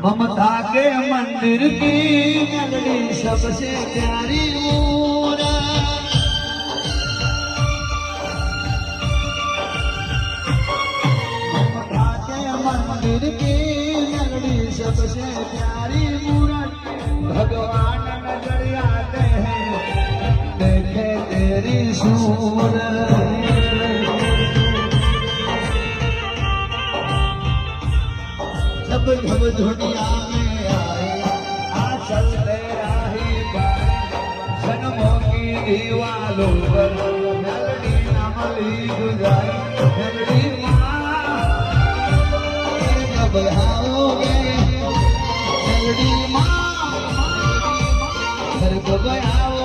ममता के मंदिर की मेलडी सबसे प्यारी मूरत। ममता के मंदिर की मेलडी सबसे प्यारी मूरत। भगवान नजर आते हैं देखे तेरी सूरत। जब जब दुनिया में आए आचल तेरा ही बात। जन्मों की दीवालों पर मेलडी नाम गुजारी। मेलडी माँ कब आओगे? मेलडी माँ घर कब आओगे?